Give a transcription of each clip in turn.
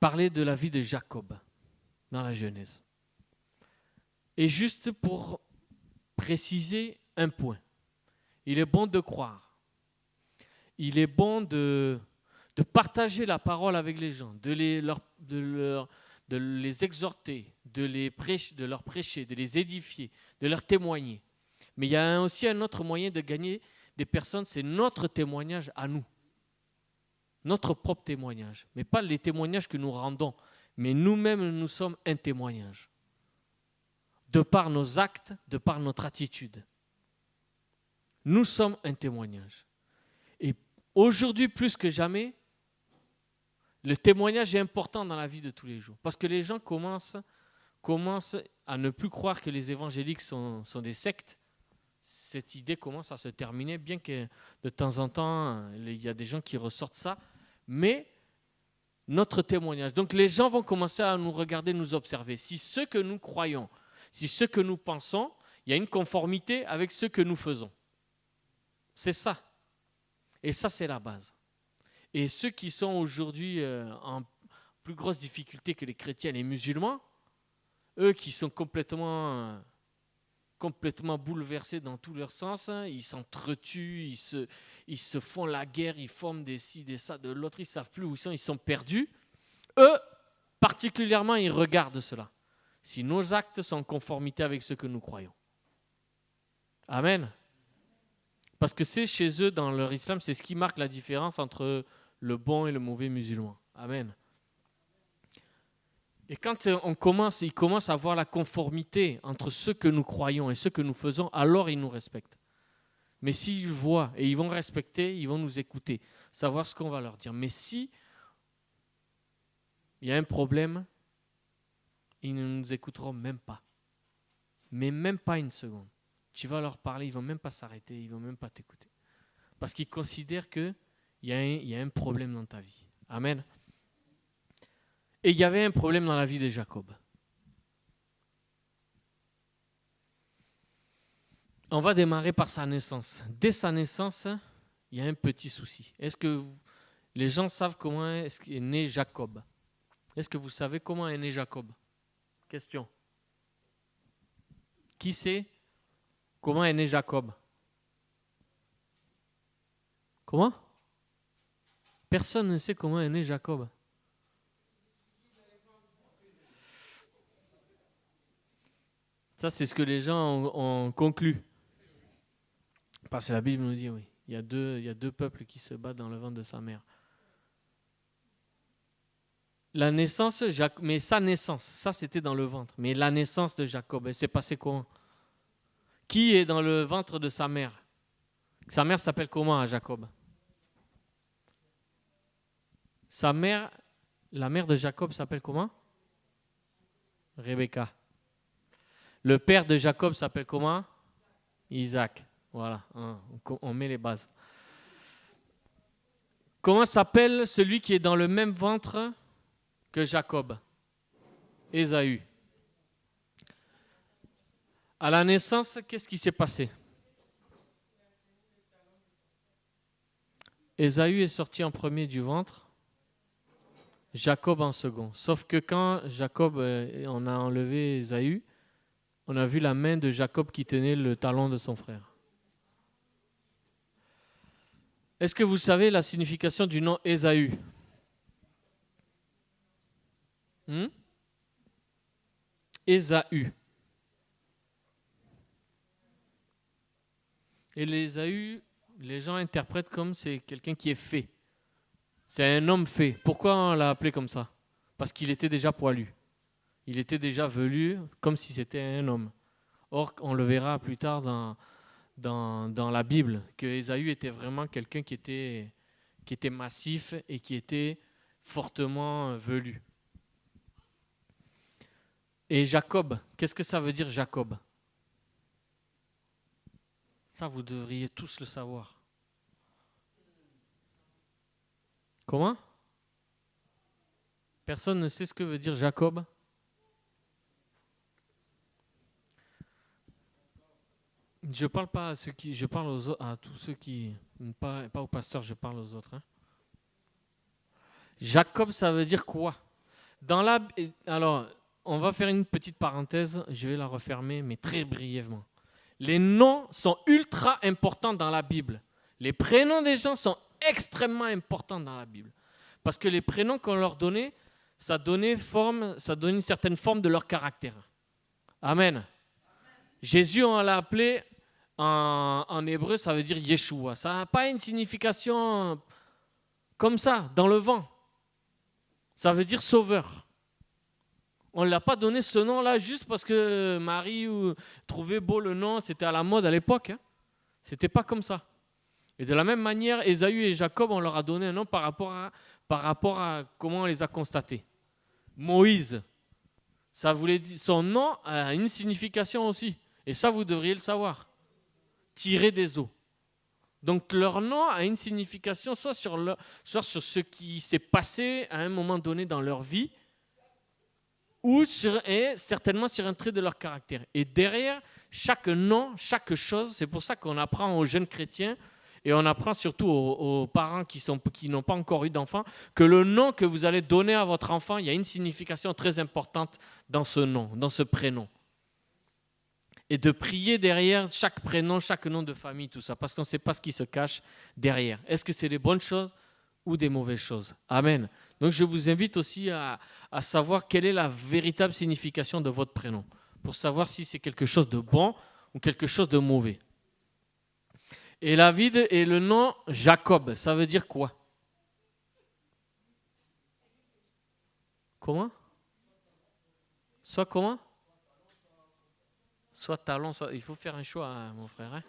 parler de la vie de Jacob dans la Genèse. Et juste pour préciser un point, il est bon de croire, il est bon de partager la parole avec les gens, de les exhorter, de leur prêcher, de les édifier, de leur témoigner. Mais il y a aussi un autre moyen de gagner des personnes, c'est notre témoignage à nous. Notre propre témoignage. Mais pas les témoignages que nous rendons, mais nous-mêmes, nous sommes un témoignage. De par nos actes, de par notre attitude. Nous sommes un témoignage. Et aujourd'hui, plus que jamais, le témoignage est important dans la vie de tous les jours. Parce que les gens commencent à ne plus croire que les évangéliques sont des sectes. Cette idée commence à se terminer, bien que de temps en temps, il y a des gens qui ressortent ça. Mais notre témoignage. Donc les gens vont commencer à nous regarder, nous observer. Si ce que nous croyons, si ce que nous pensons, il y a une conformité avec ce que nous faisons. C'est ça. Et ça, c'est la base. Et ceux qui sont aujourd'hui en plus grosse difficulté que les chrétiens, les musulmans, eux qui sont complètement bouleversés dans tous leurs sens, hein, ils s'entretuent, ils se font la guerre, ils forment des ci, des ça, de l'autre, ils ne savent plus où ils sont perdus. Eux, particulièrement, ils regardent cela. Si nos actes sont en conformité avec ce que nous croyons. Amen. Parce que c'est chez eux, dans leur islam, c'est ce qui marque la différence entre le bon et le mauvais musulman. Amen. Et quand ils commencent à voir la conformité entre ce que nous croyons et ce que nous faisons, alors ils nous respectent. Mais s'ils voient, et ils vont respecter, ils vont nous écouter, savoir ce qu'on va leur dire. Mais si il y a un problème, ils ne nous écouteront même pas. Mais même pas une seconde. Tu vas leur parler, ils ne vont même pas s'arrêter, ils ne vont même pas t'écouter. Parce qu'ils considèrent qu'il y a un problème dans ta vie. Amen. Et il y avait un problème dans la vie de Jacob. On va démarrer par sa naissance. Dès sa naissance, il y a un petit souci. Est-ce que les gens savent comment est né Jacob? Est-ce que vous savez comment est né Jacob? Question. Qui sait comment est né Jacob? Comment? Personne ne sait comment est né Jacob. Ça, c'est ce que les gens ont conclu. Parce que la Bible nous dit, oui, il y a deux peuples qui se battent dans le ventre de sa mère. La naissance, mais sa naissance, ça c'était dans le ventre. Mais la naissance de Jacob, elle s'est passée comment? Qui est dans le ventre de sa mère? Sa mère s'appelle comment à Jacob? Sa mère, la mère de Jacob s'appelle comment? Rebecca. Le père de Jacob s'appelle comment? Isaac. Voilà, on met les bases. Comment s'appelle celui qui est dans le même ventre que Jacob? Ésaü. À la naissance, qu'est-ce qui s'est passé? Ésaü est sorti en premier du ventre, Jacob en second. Sauf que quand Jacob, on a enlevé Ésaü, on a vu la main de Jacob qui tenait le talon de son frère. Est-ce que vous savez la signification du nom Ésaü? Ésaü. Et l'Ésaü, les gens interprètent comme c'est quelqu'un qui est fait. C'est un homme fait. Pourquoi on l'a appelé comme ça? Parce qu'il était déjà poilu. Il était déjà velu comme si c'était un homme. Or, on le verra plus tard dans la Bible, que Ésaü était vraiment quelqu'un qui était massif et qui était fortement velu. Et Jacob, qu'est-ce que ça veut dire Jacob? Ça, vous devriez tous le savoir. Comment? Personne ne sait ce que veut dire Jacob? Je parle pas à ceux qui, je parle aux autres, à tous ceux qui, pas au pasteur, je parle aux autres. Hein. Jacob, ça veut dire quoi? Alors, on va faire une petite parenthèse, je vais la refermer, mais très brièvement. Les noms sont ultra importants dans la Bible. Les prénoms des gens sont extrêmement importants dans la Bible. Parce que les prénoms qu'on leur donnait, ça donnait une certaine forme de leur caractère. Amen. Jésus, on l'a appelé, en hébreu, ça veut dire Yeshua. Ça n'a pas une signification comme ça, dans le vent. Ça veut dire sauveur. On ne l'a pas donné ce nom-là juste parce que Marie trouvait beau le nom, c'était à la mode à l'époque. Ce n'était pas comme ça. Et de la même manière, Ésaü et Jacob, on leur a donné un nom par rapport à comment on les a constatés. Moïse, ça voulait dire, son nom a une signification aussi. Et ça, vous devriez le savoir. Tirer des eaux. Donc leur nom a une signification soit sur ce qui s'est passé à un moment donné dans leur vie, ou certainement sur un trait de leur caractère. Et derrière chaque nom, chaque chose, c'est pour ça qu'on apprend aux jeunes chrétiens, et on apprend surtout aux parents qui n'ont pas encore eu d'enfants, que le nom que vous allez donner à votre enfant, il y a une signification très importante dans ce nom, dans ce prénom. Et de prier derrière chaque prénom, chaque nom de famille, tout ça, parce qu'on ne sait pas ce qui se cache derrière. Est-ce que c'est des bonnes choses ou des mauvaises choses? Amen. Donc je vous invite aussi à savoir quelle est la véritable signification de votre prénom, pour savoir si c'est quelque chose de bon ou quelque chose de mauvais. Et le nom Jacob, ça veut dire quoi? Comment? Soit comment? Soit talon, il faut faire un choix, hein, mon frère. Hein?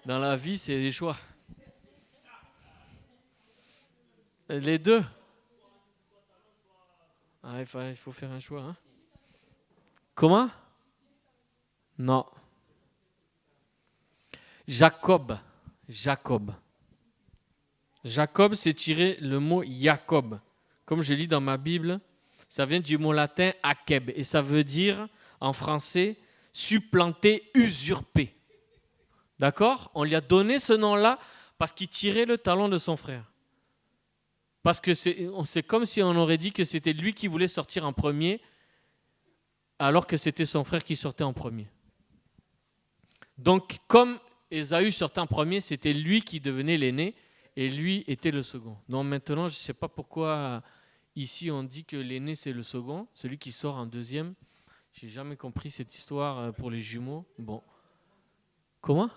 Dans la vie, c'est des choix. Les deux. Ah, il faut faire un choix. Hein? Comment? Non. Jacob, c'est tiré le mot Jacob. Comme je lis dans ma Bible, ça vient du mot latin akeb. Et ça veut dire, en français, supplanter, usurper. D'accord? On lui a donné ce nom-là parce qu'il tirait le talon de son frère. Parce que c'est comme si on aurait dit que c'était lui qui voulait sortir en premier, alors que c'était son frère qui sortait en premier. Donc, comme Ésaü sortait en premier, c'était lui qui devenait l'aîné et lui était le second. Donc maintenant, je ne sais pas pourquoi ici on dit que l'aîné c'est le second, celui qui sort en deuxième. Je n'ai jamais compris cette histoire pour les jumeaux. Bon. Comment?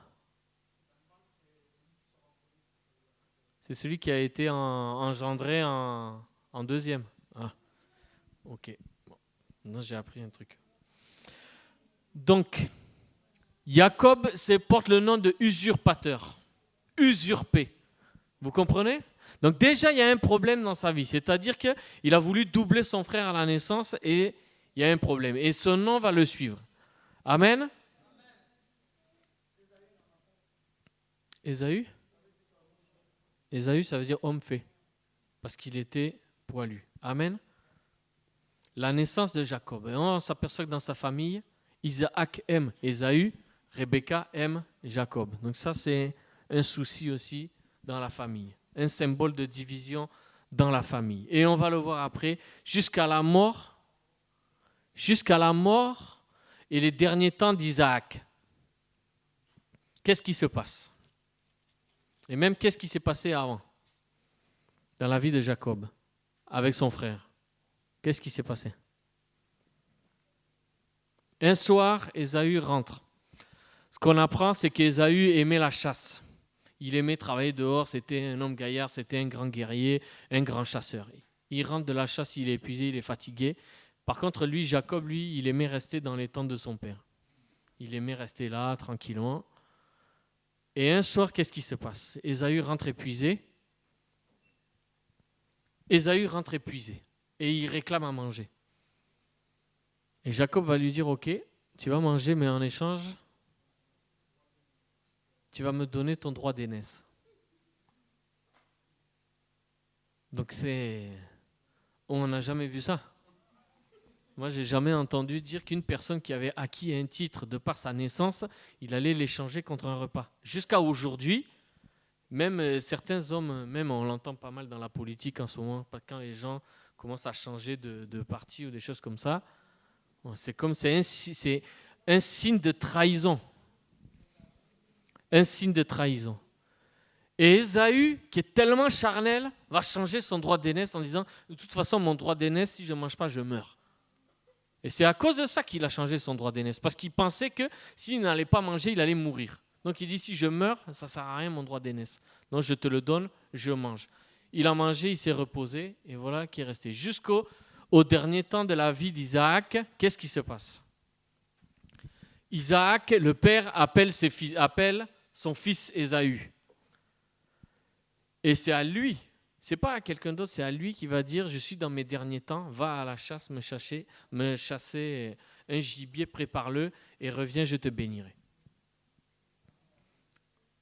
C'est celui qui a été engendré en deuxième. Ah, ok. Bon. Maintenant, j'ai appris un truc. Donc, Jacob porte le nom de usurpateur. Usurpé. Vous comprenez? Donc déjà, il y a un problème dans sa vie. C'est-à-dire qu'il a voulu doubler son frère à la naissance et il y a un problème. Et son nom va le suivre. Amen. Ésaü? Ésaü, ça veut dire homme fait. Parce qu'il était poilu. Amen. La naissance de Jacob. Et on s'aperçoit que dans sa famille, Isaac aime Ésaü, Rebecca aime Jacob. Donc ça, c'est un souci aussi dans la famille. Un symbole de division dans la famille. Et on va le voir après, jusqu'à la mort et les derniers temps d'Isaac. Qu'est-ce qui se passe? Et même qu'est-ce qui s'est passé avant, dans la vie de Jacob, avec son frère? Qu'est-ce qui s'est passé? Un soir, Ésaü rentre. Ce qu'on apprend, c'est qu'Ésaü aimait la chasse. Il aimait travailler dehors, c'était un homme gaillard, c'était un grand guerrier, un grand chasseur. Il rentre de la chasse, il est épuisé, il est fatigué. Par contre, Jacob, il aimait rester dans les tentes de son père. Il aimait rester là, tranquillement. Et un soir, qu'est-ce qui se passe? Ésaü rentre épuisé. Et il réclame à manger. Et Jacob va lui dire, ok, tu vas manger, mais en échange, tu vas me donner ton droit d'aînesse. Donc on n'a jamais vu ça. Moi, je n'ai jamais entendu dire qu'une personne qui avait acquis un titre de par sa naissance, il allait l'échanger contre un repas. Jusqu'à aujourd'hui, Même certains hommes, même on l'entend pas mal dans la politique en ce moment, quand les gens commencent à changer de parti ou des choses comme ça, c'est un signe de trahison. Un signe de trahison. Et Ésaü, qui est tellement charnel, va changer son droit d'aînesse en disant « De toute façon, mon droit d'aînesse, si je ne mange pas, je meurs. » Et c'est à cause de ça qu'il a changé son droit d'aînesse, parce qu'il pensait que s'il n'allait pas manger, il allait mourir. Donc il dit « Si je meurs, ça ne sert à rien mon droit d'aînesse. Donc je te le donne, je mange. » Il a mangé, il s'est reposé, et voilà qui est resté. Jusqu'au dernier temps de la vie d'Isaac, qu'est-ce qui se passe? Isaac, le père, appelle son fils Ésaü. Et c'est à lui, c'est pas à quelqu'un d'autre, c'est à lui qui va dire « Je suis dans mes derniers temps, va à la chasse me chasser un gibier, prépare-le et reviens, je te bénirai. »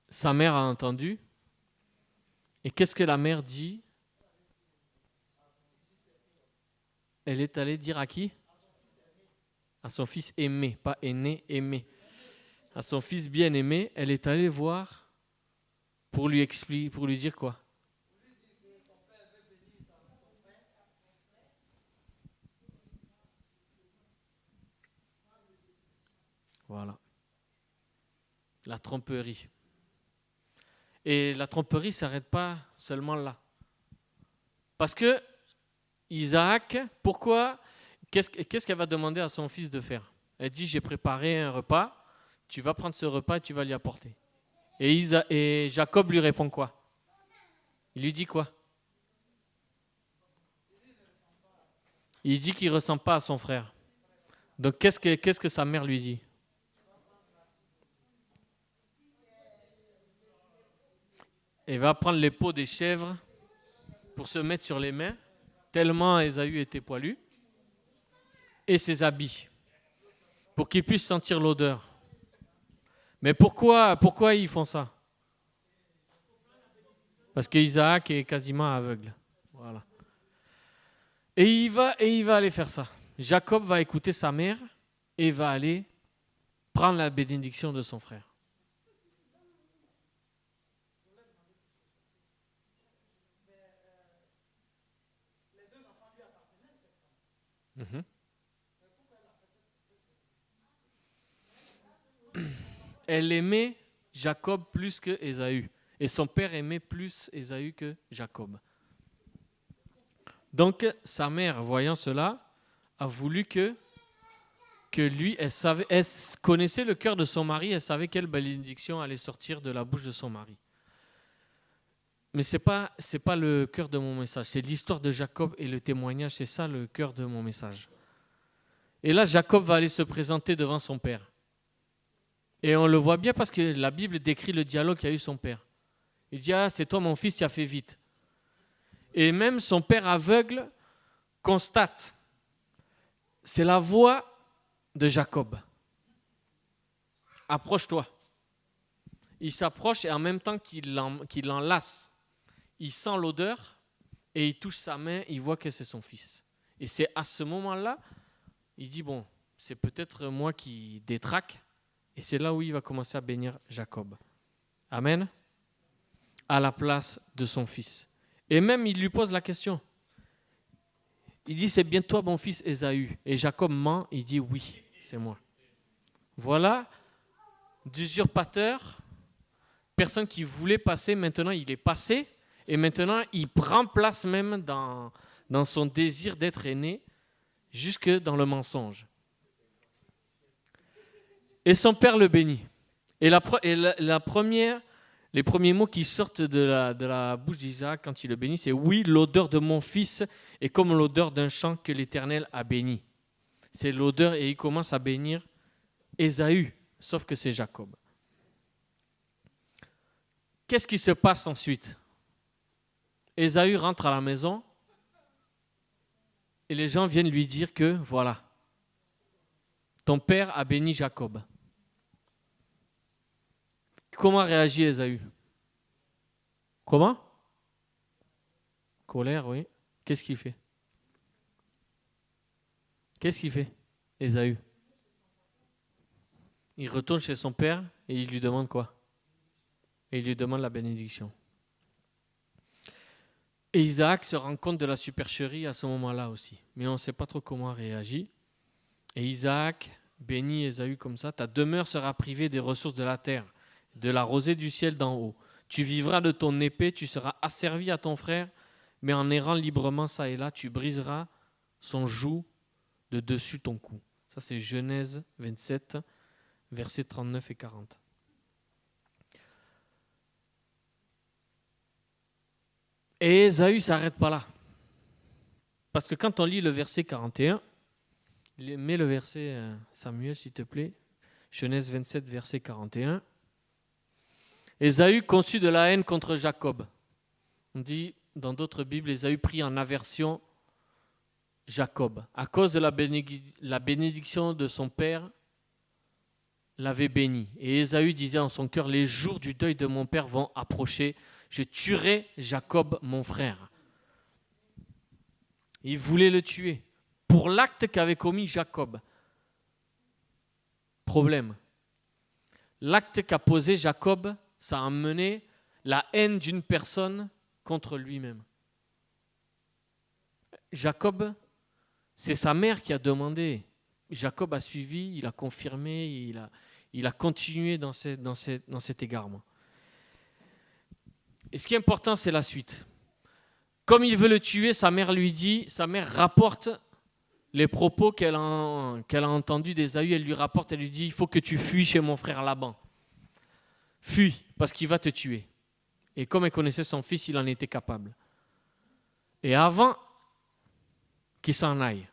Sa mère a entendu. Et qu'est-ce que la mère dit? Elle est allée dire à qui? À son fils aimé, pas aîné, aimé. À son fils bien-aimé, elle est allée voir pour lui expliquer, pour lui dire quoi? Voilà. La tromperie. Et la tromperie ne s'arrête pas seulement là. Parce que Isaac, pourquoi? Qu'est-ce qu'elle va demander à son fils de faire? Elle dit, j'ai préparé un repas, tu vas prendre ce repas et tu vas lui apporter. Et Jacob lui répond quoi? Il lui dit quoi? Il dit qu'il ne ressemble pas à son frère. Donc qu'est-ce que sa mère lui dit? Elle va prendre les peaux des chèvres pour se mettre sur les mains, tellement Ésaü était poilu, et ses habits, pour qu'il puisse sentir l'odeur. Mais pourquoi ils font ça? Parce qu'Isaac est quasiment aveugle. Voilà. Et il va aller faire ça. Jacob va écouter sa mère et va aller prendre la bénédiction de son frère. Mm-hmm. Elle aimait Jacob plus que Ésaü. Et son père aimait plus Ésaü que Jacob. Donc, sa mère, voyant cela, a voulu que lui, elle connaissait le cœur de son mari, elle savait quelle bénédiction allait sortir de la bouche de son mari. Mais c'est pas le cœur de mon message, c'est l'histoire de Jacob et le témoignage, c'est ça le cœur de mon message. Et là, Jacob va aller se présenter devant son père. Et on le voit bien parce que la Bible décrit le dialogue qu'a eu son père. Il dit, ah, c'est toi mon fils, tu as fait vite. Et même son père aveugle constate, c'est la voix de Jacob. Approche-toi. Il s'approche et en même temps qu'il l'enlace, il sent l'odeur et il touche sa main, il voit que c'est son fils. Et c'est à ce moment-là, il dit, bon, c'est peut-être moi qui détraque. Et c'est là où il va commencer à bénir Jacob. Amen. À la place de son fils. Et même, il lui pose la question. Il dit, c'est bien toi, mon fils Ésaü. Et Jacob ment, il dit, oui, c'est moi. Voilà, d'usurpateur, personne qui voulait passer, maintenant il est passé. Et maintenant, il prend place même dans son désir d'être aîné, jusque dans le mensonge. Et son père le bénit. Et les premiers mots qui sortent de la bouche d'Isaac quand il le bénit, c'est « Oui, l'odeur de mon fils est comme l'odeur d'un champ que l'Éternel a béni. » C'est l'odeur et il commence à bénir Ésaü, sauf que c'est Jacob. Qu'est-ce qui se passe ensuite? Ésaü rentre à la maison et les gens viennent lui dire que voilà, ton père a béni Jacob. Comment réagit Ésaü? Comment? Colère, oui. Qu'est-ce qu'il fait? Qu'est-ce qu'il fait, Ésaü? Il retourne chez son père et il lui demande quoi? et il lui demande la bénédiction. Et Isaac se rend compte de la supercherie à ce moment-là aussi. Mais on ne sait pas trop comment réagir. Et Isaac bénit Ésaü comme ça. Ta demeure sera privée des ressources de la terre, de la rosée du ciel d'en haut. Tu vivras de ton épée, tu seras asservi à ton frère, mais en errant librement ça et là, tu briseras son joug de dessus ton cou. Ça c'est Genèse 27, versets 39 et 40. Et Ésaü ne s'arrête pas là. Parce que quand on lit le verset 41, mets le verset Samuel s'il te plaît, Genèse 27, verset 41. Ésaü conçut de la haine contre Jacob. On dit dans d'autres Bibles, Ésaü prit en aversion Jacob. À cause de la bénédiction de son père, l'avait béni. Et Ésaü disait en son cœur, les jours du deuil de mon père vont approcher. Je tuerai Jacob, mon frère. Il voulait le tuer pour l'acte qu'avait commis Jacob. Problème. L'acte qu'a posé Jacob, ça a amené la haine d'une personne contre lui-même. Jacob, c'est sa mère qui a demandé. Jacob a suivi, il a confirmé, il a continué dans cet égarement. Et ce qui est important, c'est la suite. Comme il veut le tuer, sa mère rapporte les propos qu'elle a entendus d'Ésaü. Elle lui rapporte, elle lui dit, il faut que tu fuis chez mon frère Laban. Fuis, parce qu'il va te tuer. Et comme elle connaissait son fils, il en était capable. Et avant qu'il s'en aille,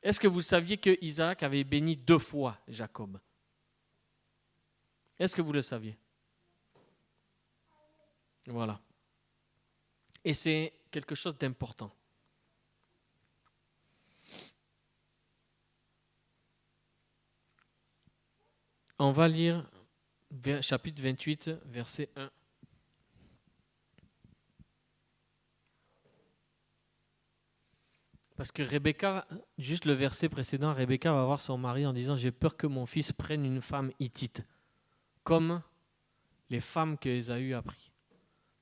est-ce que vous saviez que Isaac avait béni 2 fois Jacob? Est-ce que vous le saviez? Voilà. Et c'est quelque chose d'important. On va lire chapitre 28, verset 1. Parce que Rebecca, juste le verset précédent, Rebecca va voir son mari en disant « J'ai peur que mon fils prenne une femme hittite, comme les femmes que Ésaü a pris.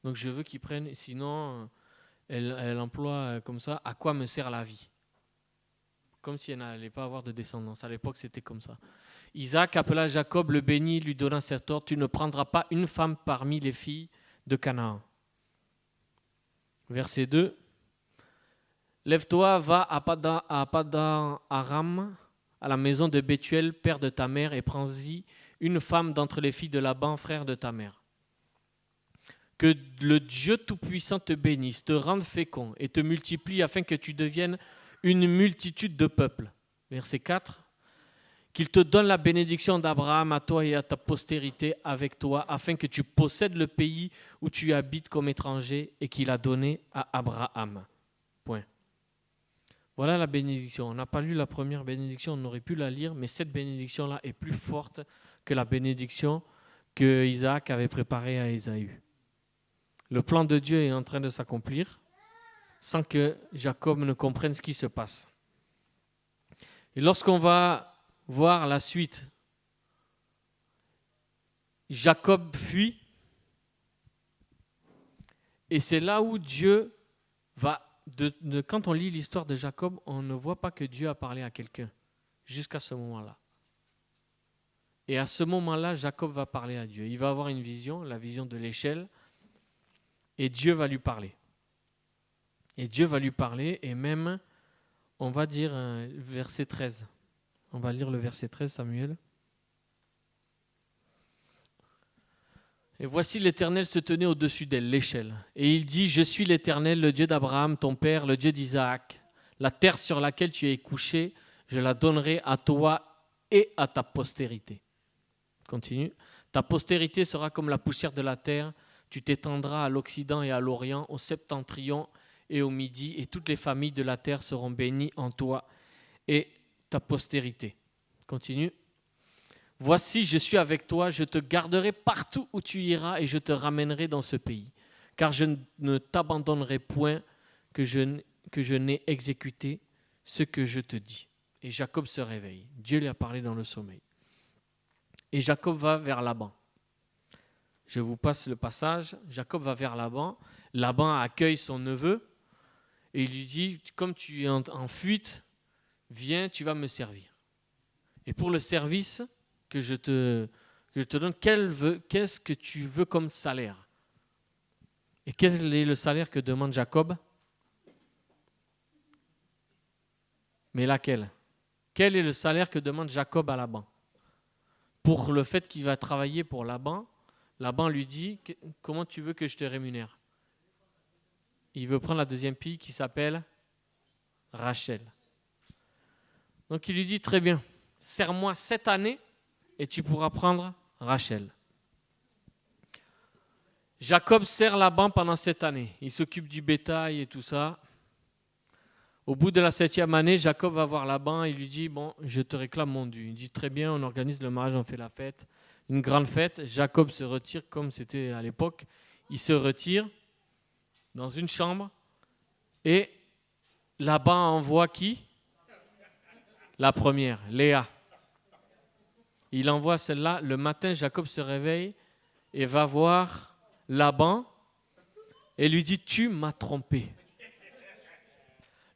Donc je veux qu'il prenne, sinon elle emploie comme ça, à quoi me sert la vie ?» Comme si elle n'allait pas avoir de descendance. À l'époque, c'était comme ça. Isaac appela Jacob, le bénit, lui donna cet ordre, « Tu ne prendras pas une femme parmi les filles de Canaan. » Verset 2. Lève-toi, va à Padan Aram, à la maison de Bethuel, père de ta mère, et prends-y une femme d'entre les filles de Laban, frère de ta mère. Que le Dieu Tout-Puissant te bénisse, te rende fécond et te multiplie afin que tu deviennes une multitude de peuples. Verset 4. Qu'il te donne la bénédiction d'Abraham à toi et à ta postérité avec toi, afin que tu possèdes le pays où tu habites comme étranger et qu'il a donné à Abraham. Point. Voilà la bénédiction. On n'a pas lu la première bénédiction, on aurait pu la lire, mais cette bénédiction-là est plus forte que la bénédiction que Isaac avait préparée à Ésaü. Le plan de Dieu est en train de s'accomplir sans que Jacob ne comprenne ce qui se passe. Et lorsqu'on va voir la suite, Jacob fuit et c'est là où Dieu va... quand on lit l'histoire de Jacob, on ne voit pas que Dieu a parlé à quelqu'un jusqu'à ce moment-là. Et à ce moment-là, Jacob va parler à Dieu. Il va avoir une vision, la vision de l'échelle, et Dieu va lui parler. Et Dieu va lui parler, et même, on va dire verset 13. On va lire le verset 13, Samuel. Et voici l'Éternel se tenait au-dessus d'elle, l'échelle. Et il dit, je suis l'Éternel, le Dieu d'Abraham, ton père, le Dieu d'Isaac. La terre sur laquelle tu es couché, je la donnerai à toi et à ta postérité. Continue. Ta postérité sera comme la poussière de la terre. Tu t'étendras à l'Occident et à l'Orient, au septentrion et au Midi, et toutes les familles de la terre seront bénies en toi et ta postérité. Continue. Voici, je suis avec toi, je te garderai partout où tu iras et je te ramènerai dans ce pays. Car je ne t'abandonnerai point que je n'ai exécuté ce que je te dis. Et Jacob se réveille. Dieu lui a parlé dans le sommeil. Et Jacob va vers Laban. Je vous passe le passage. Jacob va vers Laban. Laban accueille son neveu et il lui dit, comme tu es en fuite, viens, tu vas me servir. Et pour le service que je te donne, qu'est-ce que tu veux comme salaire? Et quel est le salaire que demande Jacob? Mais laquelle? Quel est le salaire que demande Jacob à Laban? Pour le fait qu'il va travailler pour Laban, Laban lui dit, comment tu veux que je te rémunère? Il veut prendre la deuxième fille qui s'appelle Rachel. Donc il lui dit, très bien, sers-moi 7 années et tu pourras prendre Rachel. Jacob sert Laban pendant 7 années. Il s'occupe du bétail et tout ça. Au bout de la 7e année, Jacob va voir Laban et lui dit, bon, je te réclame mon dû. Il dit, très bien, on organise le mariage, on fait la fête. Une grande fête. Jacob se retire comme c'était à l'époque. Il se retire dans une chambre et Laban envoie qui? La première, Léa. Il envoie celle-là. Le matin, Jacob se réveille et va voir Laban et lui dit, tu m'as trompé.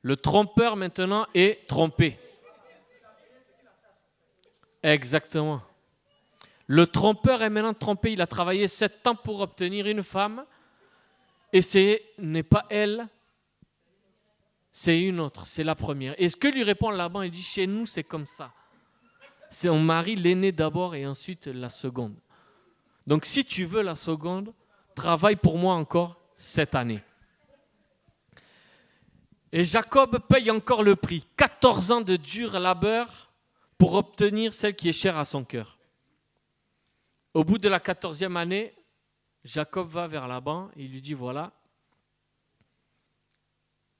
Le trompeur maintenant est trompé. Exactement. Le trompeur est maintenant trompé. Il a travaillé 7 ans pour obtenir une femme et ce n'est pas elle, c'est une autre, c'est la première. Et ce que lui répond Laban, il dit, chez nous c'est comme ça. C'est on marie l'aîné d'abord et ensuite la seconde. Donc si tu veux la seconde, travaille pour moi encore 7 années. Et Jacob paye encore le prix. 14 ans de dur labeur pour obtenir celle qui est chère à son cœur. Au bout de la 14e année, Jacob va vers Laban et il lui dit voilà.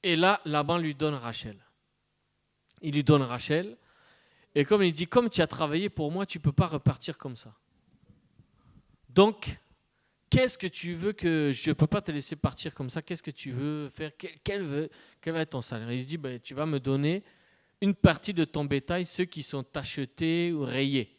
Et là, Laban lui donne Rachel. Il lui donne Rachel. Et comme il dit, comme tu as travaillé pour moi, tu ne peux pas repartir comme ça. Donc, qu'est-ce que tu veux que je ne peux pas te laisser partir comme ça? Qu'est-ce que tu veux faire? Quel va être ton salaire? Il dit, tu vas me donner une partie de ton bétail, ceux qui sont achetés ou rayés.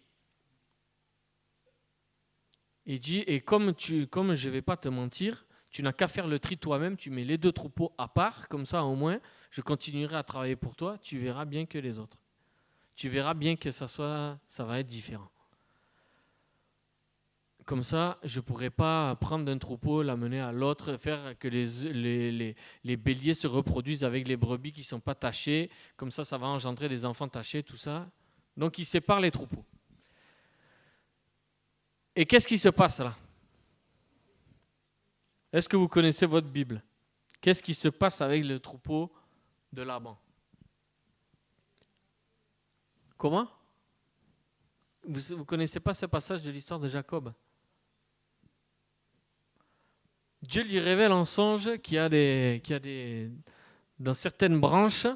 Il dit, et comme je ne vais pas te mentir, tu n'as qu'à faire le tri toi-même, tu mets les 2 troupeaux à part, comme ça au moins, je continuerai à travailler pour toi, tu verras bien que les autres. Tu verras bien que ça va être différent. Comme ça, je ne pourrais pas prendre d'un troupeau, l'amener à l'autre, faire que les béliers se reproduisent avec les brebis qui ne sont pas tachées. Comme ça, ça va engendrer des enfants tachés, tout ça. Donc, il sépare les troupeaux. Et qu'est-ce qui se passe là? Est-ce que vous connaissez votre Bible? Qu'est-ce qui se passe avec le troupeau de Laban? Comment? Vous ne connaissez pas ce passage de l'histoire de Jacob? Dieu lui révèle en songe qu'il y a dans certaines branches,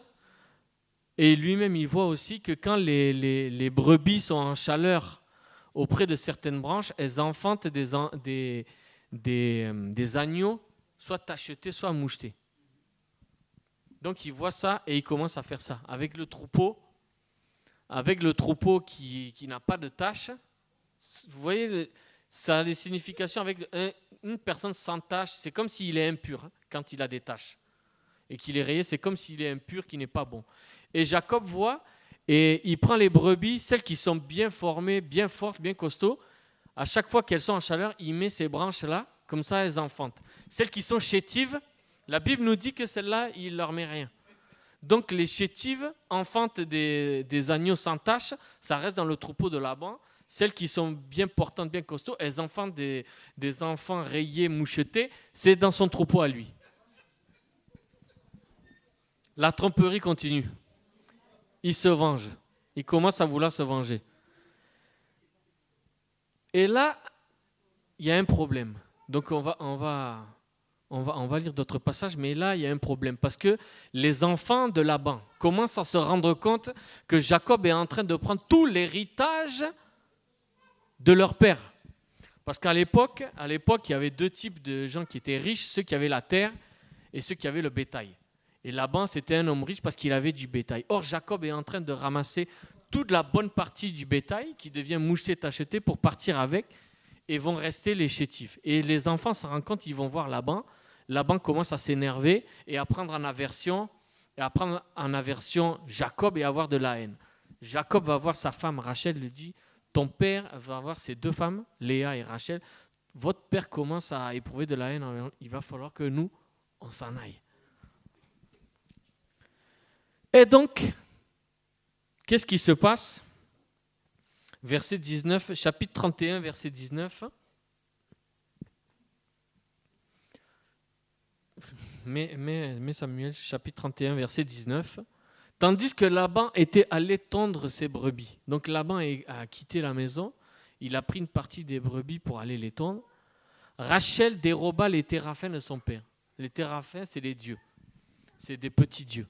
et lui-même il voit aussi que quand les brebis sont en chaleur auprès de certaines branches, elles enfantent des agneaux, soit tachetés, soit mouchetés. Donc il voit ça et il commence à faire ça. Avec le troupeau qui n'a pas de tache, vous voyez, ça a des significations avec une personne sans tache, c'est comme s'il est impur quand il a des taches. Et qu'il est rayé, c'est comme s'il est impur, qui n'est pas bon. Et Jacob voit, et il prend les brebis, celles qui sont bien formées, bien fortes, bien costauds. À chaque fois qu'elles sont en chaleur, il met ces branches-là, comme ça elles enfantent. Celles qui sont chétives, la Bible nous dit que celles-là, il ne leur met rien. Donc les chétives enfantent des agneaux sans tache, ça reste dans le troupeau de Laban. Celles qui sont bien portantes, bien costauds, elles enfantent des enfants rayés, mouchetés, c'est dans son troupeau à lui. La tromperie continue. Il se venge. Il commence à vouloir se venger. Et là, il y a un problème. Donc on va lire d'autres passages, mais là, il y a un problème. Parce que les enfants de Laban commencent à se rendre compte que Jacob est en train de prendre tout l'héritage de leur père. Parce qu'à l'époque, il y avait 2 types de gens qui étaient riches, ceux qui avaient la terre et ceux qui avaient le bétail. Et Laban, c'était un homme riche parce qu'il avait du bétail. Or, Jacob est en train de ramasser toute la bonne partie du bétail qui devient moucheté, tacheté pour partir avec. et vont rester les chétifs. Et les enfants s'en rendent compte, ils vont voir Laban. Laban commence à s'énerver et à prendre en aversion, Jacob et à avoir de la haine. Jacob va voir sa femme Rachel, lui dit, ton père va avoir ses 2 femmes, Léa et Rachel. Votre père commence à éprouver de la haine, il va falloir que nous, on s'en aille. Et donc, qu'est-ce qui se passe ? Verset 19, chapitre 31, verset 19. Mais Samuel, chapitre 31, verset 19. Tandis que Laban était allé tondre ses brebis. Donc Laban a quitté la maison, il a pris une partie des brebis pour aller les tondre. Rachel déroba les téraphins de son père. Les téraphins, c'est les dieux. C'est des petits dieux.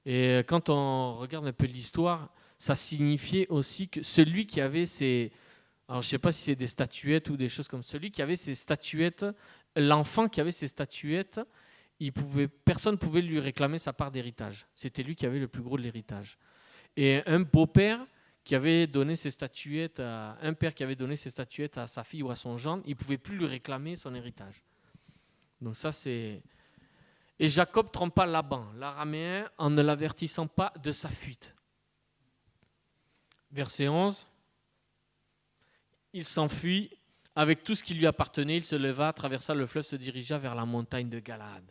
Et quand on regarde un peu l'histoire, ça signifiait aussi que celui qui avait ces... Alors je ne sais pas si c'est des statuettes ou des choses comme celui qui avait ces statuettes, l'enfant qui avait ces statuettes, personne ne pouvait lui réclamer sa part d'héritage. C'était lui qui avait le plus gros de l'héritage. Et un beau-père qui avait donné ses statuettes un père qui avait donné ses statuettes à sa fille ou à son gendre, il ne pouvait plus lui réclamer son héritage. Donc ça c'est... Et Jacob trompa Laban, l'araméen, en ne l'avertissant pas de sa fuite. Verset 11. Il s'enfuit avec tout ce qui lui appartenait. Il se leva, traversa le fleuve, se dirigea vers la montagne de Galaad.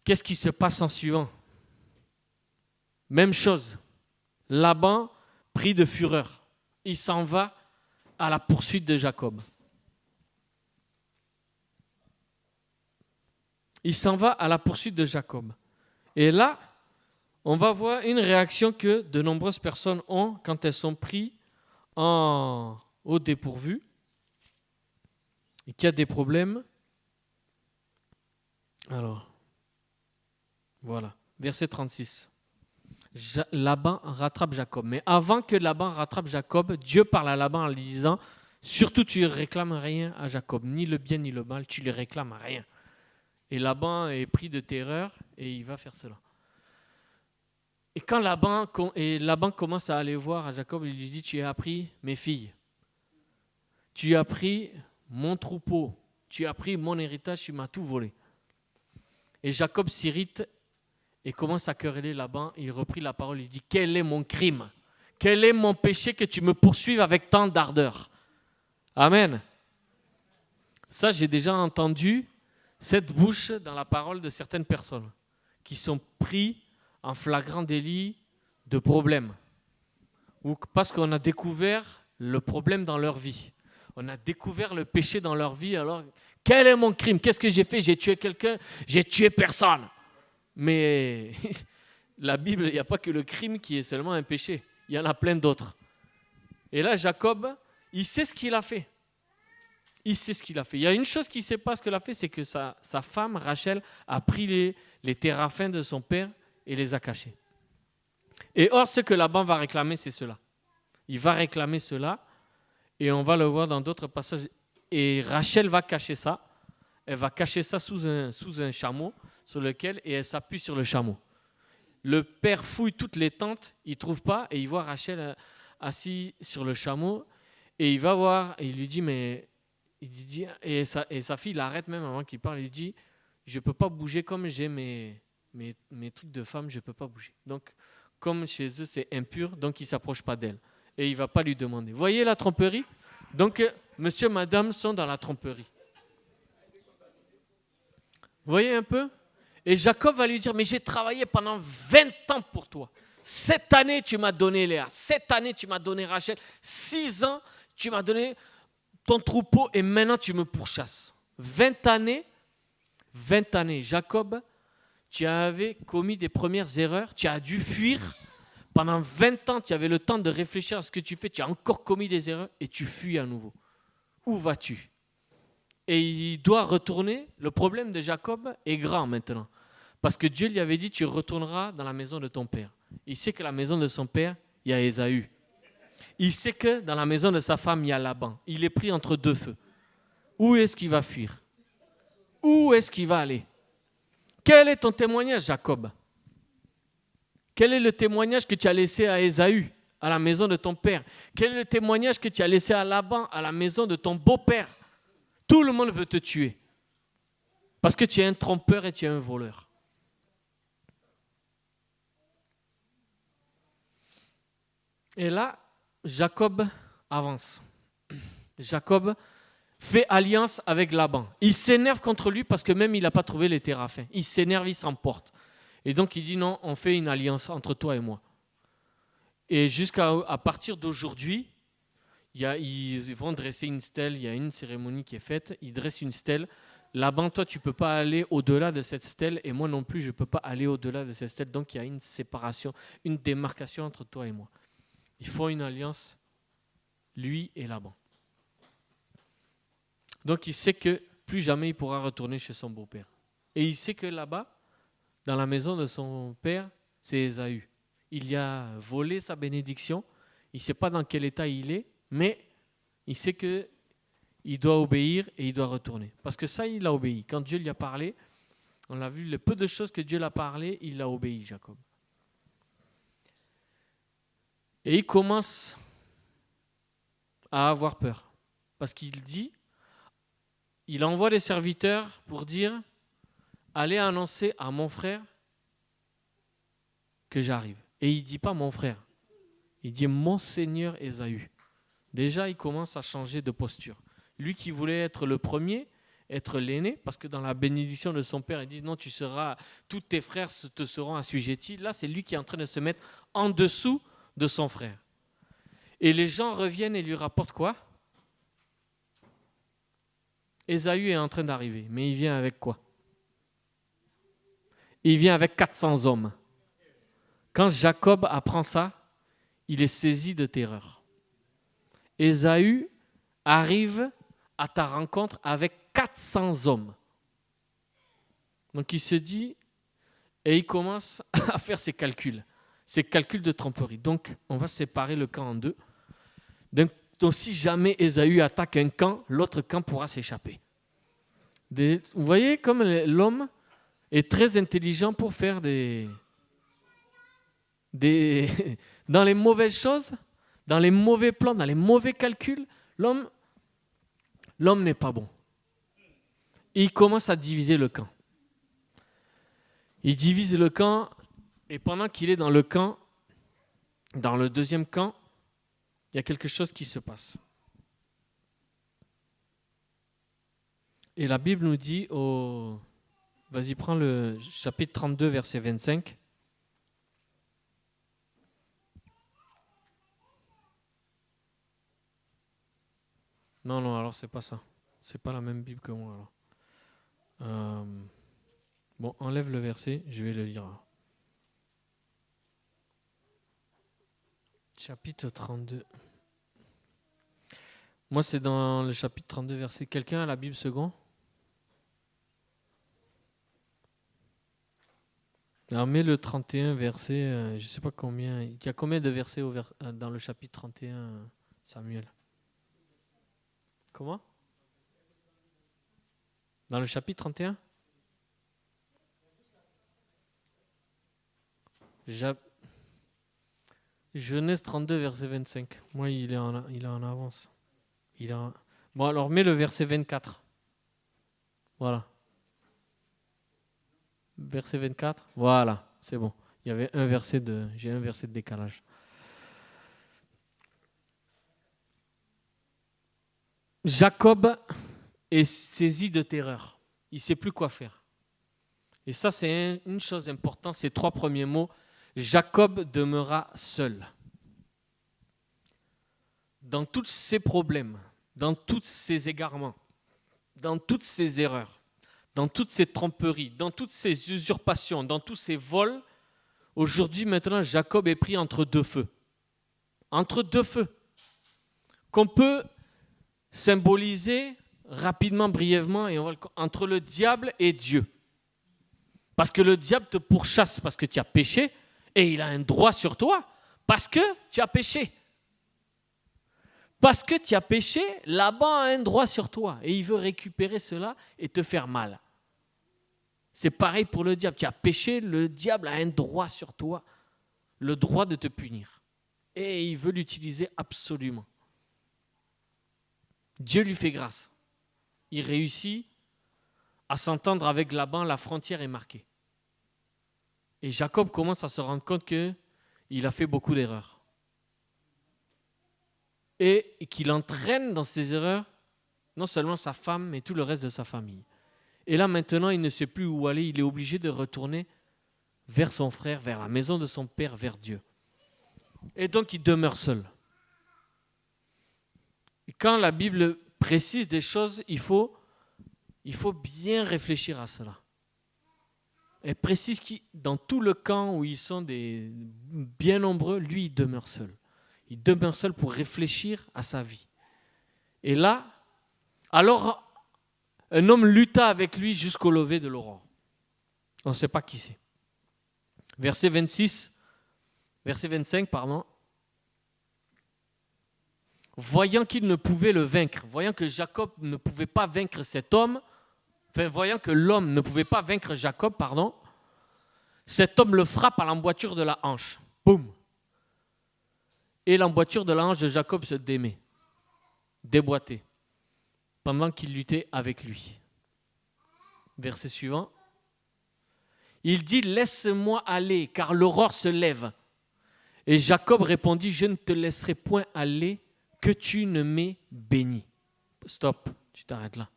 Qu'est-ce qui se passe en suivant ? Même chose. Laban, pris de fureur, il s'en va à la poursuite de Jacob. Il s'en va à la poursuite de Jacob. Et là, on va voir une réaction que de nombreuses personnes ont quand elles sont prises au dépourvu et qu'il y a des problèmes. Alors, voilà, verset 36. Laban rattrape Jacob. Mais avant que Laban rattrape Jacob, Dieu parle à Laban en lui disant, surtout tu ne réclames rien à Jacob, ni le bien ni le mal, tu ne lui réclames rien. Et Laban est pris de terreur et il va faire cela. Et quand Laban commence à aller voir à Jacob, il lui dit, tu as pris mes filles, tu as pris mon troupeau, tu as pris mon héritage, tu m'as tout volé. Et Jacob s'irrite et commence à quereller Laban. Il reprit la parole, il dit, quel est mon crime ? Quel est mon péché que tu me poursuives avec tant d'ardeur ? Amen. Ça, j'ai déjà entendu cette bouche dans la parole de certaines personnes qui sont pris en flagrant délit de problème. Ou parce qu'on a découvert le problème dans leur vie. On a découvert le péché dans leur vie. Alors, quel est mon crime ? Qu'est-ce que j'ai fait ? J'ai tué quelqu'un ? J'ai tué personne. Mais la Bible, il n'y a pas que le crime qui est seulement un péché. Il y en a plein d'autres. Et là, Jacob, il sait ce qu'il a fait. Il sait ce qu'il a fait. Il y a une chose qu'il ne sait pas ce qu'il a fait, c'est que sa femme, Rachel, a pris les téraphins de son père et les a cachés. Et or, ce que Laban va réclamer, c'est cela. Il va réclamer cela, et on va le voir dans d'autres passages. Et Rachel va cacher ça. Elle va cacher ça sous un chameau, sur lequel, et elle s'appuie sur le chameau. Le père fouille toutes les tentes, il ne trouve pas, et il voit Rachel assise sur le chameau, et il va voir, et il lui dit, mais... Il dit, et sa fille l'arrête même avant qu'il parle, il dit, je ne peux pas bouger comme j'ai mes trucs de femme, je ne peux pas bouger. Donc, comme chez eux, c'est impur, donc il ne s'approche pas d'elle. Et il ne va pas lui demander. Voyez la tromperie ? Donc, monsieur, madame sont dans la tromperie. Voyez un peu ? Et Jacob va lui dire, mais j'ai travaillé pendant 20 ans pour toi. 7 années, tu m'as donné Léa. 7 années, tu m'as donné Rachel. 6 ans, tu m'as donné ton troupeau et maintenant tu me pourchasses. 20 années, Jacob, tu avais commis des premières erreurs, tu as dû fuir. Pendant 20 ans, tu avais le temps de réfléchir à ce que tu fais, tu as encore commis des erreurs et tu fuis à nouveau. Où vas-tu ? Et il doit retourner. Le problème de Jacob est grand maintenant. Parce que Dieu lui avait dit, tu retourneras dans la maison de ton père. Il sait que la maison de son père, il y a Ésaü. Il sait que dans la maison de sa femme, il y a Laban. Il est pris entre deux feux. Où est-ce qu'il va fuir ? Où est-ce qu'il va aller ? Quel est ton témoignage, Jacob ? Quel est le témoignage que tu as laissé à Ésaü, à la maison de ton père? Quel est le témoignage que tu as laissé à Laban, à la maison de ton beau-père? Tout le monde veut te tuer. Parce que tu es un trompeur et tu es un voleur. Et là, Jacob avance. Jacob fait alliance avec Laban. Il s'énerve contre lui parce que même il n'a pas trouvé les téraphins. Il s'énerve, il s'emporte. Et donc il dit non, on fait une alliance entre toi et moi. Et à partir d'aujourd'hui, ils vont dresser une stèle, il y a une cérémonie qui est faite, ils dressent une stèle. Laban, toi tu ne peux pas aller au-delà de cette stèle et moi non plus je ne peux pas aller au-delà de cette stèle. Donc il y a une séparation, une démarcation entre toi et moi. Ils font une alliance, lui et Laban. Donc il sait que plus jamais il pourra retourner chez son beau-père. Et il sait que là-bas, dans la maison de son père, c'est Ésaü. Il y a volé sa bénédiction. Il ne sait pas dans quel état il est, mais il sait qu'il doit obéir et il doit retourner. Parce que ça, il a obéi. Quand Dieu lui a parlé, on l'a vu, les peu de choses que Dieu lui a parlé, il a obéi, Jacob. Et il commence à avoir peur. Parce qu'il dit, il envoie des serviteurs pour dire, allez annoncer à mon frère que j'arrive. Et il ne dit pas mon frère, il dit mon Seigneur Ésaü. Déjà, il commence à changer de posture. Lui qui voulait être le premier, être l'aîné, parce que dans la bénédiction de son père, il dit non, tous tes frères te seront assujettis. Là, c'est lui qui est en train de se mettre en dessous de son frère. Et les gens reviennent et lui rapportent quoi? Ésaü est en train d'arriver, mais il vient avec quoi? Il vient avec 400 hommes. Quand Jacob apprend ça, il est saisi de terreur. Ésaü arrive à ta rencontre avec 400 hommes. Donc il se dit, et il commence à faire ses calculs de tromperie. Donc on va séparer le camp en deux. Donc si jamais Ésaü attaque un camp, l'autre camp pourra s'échapper. Vous voyez comme l'homme est très intelligent pour faire dans les mauvaises choses, dans les mauvais plans, dans les mauvais calculs, l'homme n'est pas bon. Et il commence à diviser le camp. Il divise le camp et pendant qu'il est dans le camp, dans le deuxième camp, il y a quelque chose qui se passe. Et la Bible nous dit, vas-y, prends le chapitre 32, verset 25. Non, alors c'est pas ça. C'est pas la même Bible que moi. Alors. Bon, enlève le verset, je vais le lire. Chapitre 32. Moi, c'est dans le chapitre 32, verset. Quelqu'un a la Bible second? Alors, mets le 31, verset, je ne sais pas combien. Il y a combien de versets dans le chapitre 31, Samuel? Comment? Dans le chapitre 31? Genèse 32, verset 25. Moi, il est en avance. Bon, alors mets le verset 24. Voilà. Verset 24. Voilà, c'est bon. J'ai un verset de décalage. Jacob est saisi de terreur. Il ne sait plus quoi faire. Et ça, c'est une chose importante, ces 3 premiers mots. Jacob demeura seul. Dans tous ses problèmes, dans tous ses égarements, dans toutes ses erreurs, dans toutes ses tromperies, dans toutes ses usurpations, dans tous ses vols, aujourd'hui, maintenant, Jacob est pris entre 2 feux. Entre 2 feux. Qu'on peut symboliser rapidement, brièvement, entre le diable et Dieu. Parce que le diable te pourchasse parce que tu as péché et il a un droit sur toi parce que tu as péché. Parce que tu as péché, Laban a un droit sur toi et il veut récupérer cela et te faire mal. C'est pareil pour le diable. Tu as péché, le diable a un droit sur toi, le droit de te punir. et il veut l'utiliser absolument. Dieu lui fait grâce. Il réussit à s'entendre avec Laban, la frontière est marquée. Et Jacob commence à se rendre compte qu'il a fait beaucoup d'erreurs. Et qu'il entraîne dans ses erreurs non seulement sa femme, mais tout le reste de sa famille. Et là, maintenant, il ne sait plus où aller. Il est obligé de retourner vers son frère, vers la maison de son père, vers Dieu. Et donc, il demeure seul. Et quand la Bible précise des choses, il faut bien réfléchir à cela. Elle précise que dans tout le camp où ils sont bien nombreux, lui, il demeure seul. Il demeure seul pour réfléchir à sa vie. Et là, alors, un homme lutta avec lui jusqu'au lever de l'aurore. On ne sait pas qui c'est. Verset 25, pardon. Voyant qu'il ne pouvait le vaincre, voyant que Jacob ne pouvait pas vaincre cet homme, voyant que l'homme ne pouvait pas vaincre Jacob, cet homme le frappe à l'emboîture de la hanche. Boum! Et l'emboîture de la hanche de Jacob se démet, déboîtée, pendant qu'il luttait avec lui. Verset suivant. Il dit, laisse-moi aller, car l'aurore se lève. Et Jacob répondit, je ne te laisserai point aller, que tu ne m'aies béni. Stop, tu t'arrêtes là.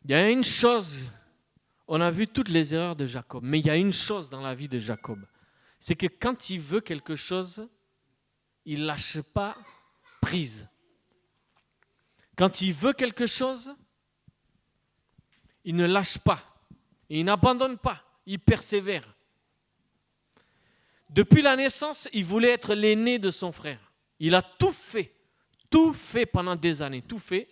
Il y a une chose, on a vu toutes les erreurs de Jacob, mais il y a une chose dans la vie de Jacob, c'est que quand il veut quelque chose, il ne lâche pas prise. Quand il veut quelque chose, il ne lâche pas, et il n'abandonne pas, il persévère. Depuis la naissance, il voulait être l'aîné de son frère. Il a tout fait pendant des années, tout fait.